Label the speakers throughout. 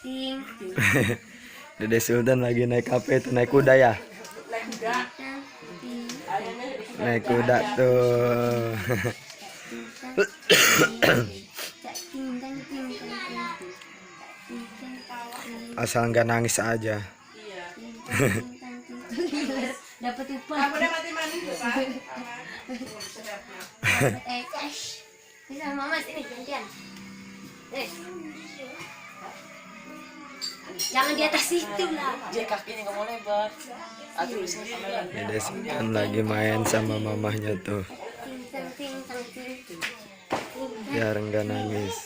Speaker 1: ting ting.
Speaker 2: Dede Sultan lagi naik apa itu? Naik kuda ya? Naik kuda tuh. Asal nggak nangis aja.
Speaker 1: Dapat upah. Aku dapat manis Pak. Cash. Bisa mama sini gantian. Jangan di atas itu lah.
Speaker 3: Dia kakinya nggak mau lebar. Aduh, di sini kamera.
Speaker 2: Dede Sultan lagi main sama mamahnya tuh. Biar nggak nangis.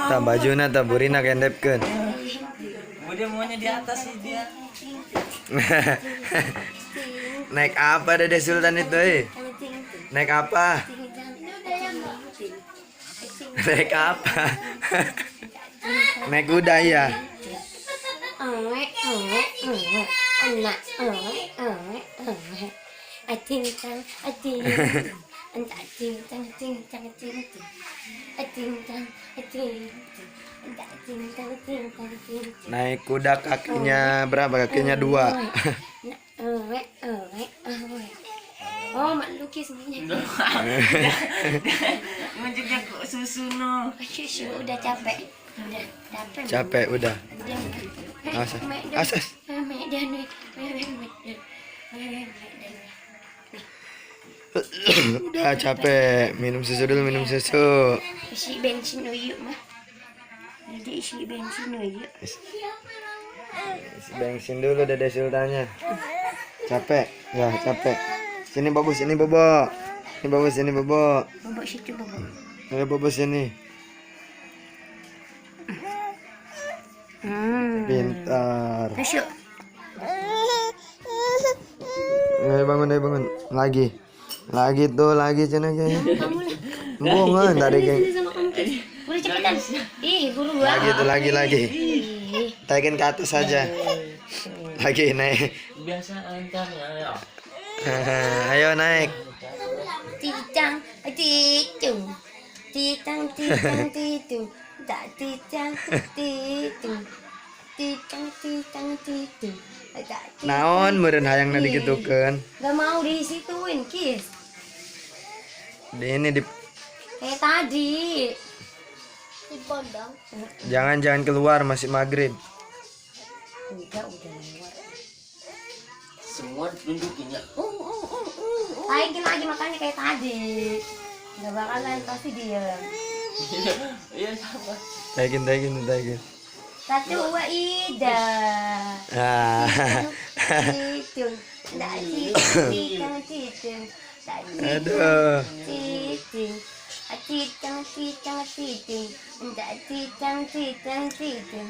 Speaker 2: Tak bajunya tak burina kendepkeun.
Speaker 3: Dia maunya di atas sih dia.
Speaker 2: Naik apa Dede Sultan itu? Naik apa? Naik apa? Naik kuda ya?
Speaker 1: Anak,
Speaker 2: Naik kuda kakinya berapa? Kakinya 2.
Speaker 1: Oh, mak lukis semuanya.
Speaker 3: Menjadi susu no.
Speaker 1: Susu udah capek. Udah capek.
Speaker 2: Capek udah. Asas. Udah capek. Minum susu dulu, minum susu.
Speaker 1: Isi bensin yuk mah. Jadi isi bensin yuk.
Speaker 2: Isi bensin dulu Dede Sultannya. Capek? Ya, capek. Sini Bobo, sini Bobo. Ini Bobo, sini Bobo.
Speaker 1: Bobo situ Bobo.
Speaker 2: Ayo Bobo sini. Pintar.
Speaker 1: Masuk.
Speaker 2: Ayo bangun. Lagi tuh, lagi cina kayaknya.
Speaker 1: Kamu lah.
Speaker 2: Bunga tadi kayak.
Speaker 1: Sama kamu. Udah cepetan. Ih, buru gua.
Speaker 2: Lagi tuh, lagi. Taikin ke atas saja. Lagi naik.
Speaker 3: Biasa antarnya ya.
Speaker 2: Ayo naik.
Speaker 1: Titang, titung. Titang, titung. Tak titang, titung. Titang, titung. Tak titang.
Speaker 2: Naon meureun hayangna digitukeun.
Speaker 1: Gak mau disituin, Kis.
Speaker 2: Ini di
Speaker 1: Kayak tadi. Dipondong.
Speaker 2: jangan keluar, masih maghrib.
Speaker 1: Udah lewat.
Speaker 3: Semua tunjukin ya.
Speaker 1: Lagi makannya kayak tadi. Gak bakalan pasti diam.
Speaker 3: Iya sama.
Speaker 2: Taikin.
Speaker 1: 1, 2, ida.
Speaker 2: Ah.
Speaker 1: Titung. Tak titung.
Speaker 2: Aduh.
Speaker 1: Titung. Titung. Tak titung.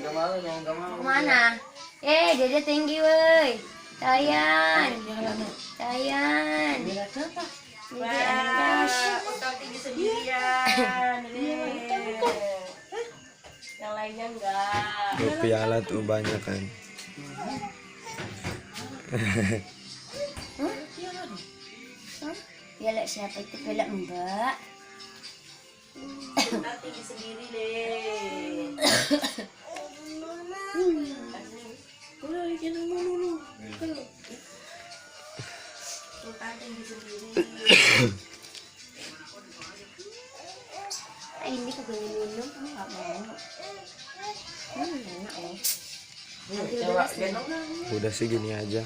Speaker 3: Nggak mau.
Speaker 1: Kemana? Dede tinggi woi. Sayang. Dede atas.
Speaker 3: Kau tinggi sendirian. Yang lainnya enggak.
Speaker 2: Tuh piala tuh banyak kan.
Speaker 1: Piala siapa itu? Piala Mbak.
Speaker 3: Tinggi sendiri deh. Sultan tinggi sendiri.
Speaker 1: Ini kagak minum, nggak mau. Enak loh.
Speaker 3: Coba gendong.
Speaker 2: Udah sih gini aja.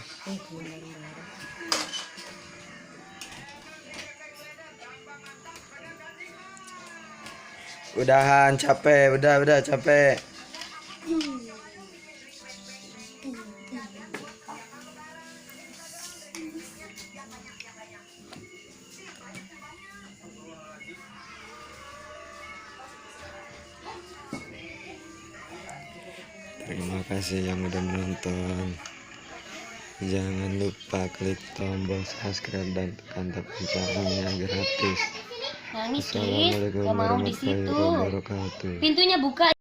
Speaker 2: Udahan, capek, udah capek. Terima kasih yang udah menonton. Jangan lupa klik tombol subscribe dan tekan loncengnya gratis.
Speaker 1: Nangis, Kis.
Speaker 2: Assalamualaikum
Speaker 1: Gak mau di situ.
Speaker 2: warahmatullahi wabarakatuh.
Speaker 1: Pintunya buka.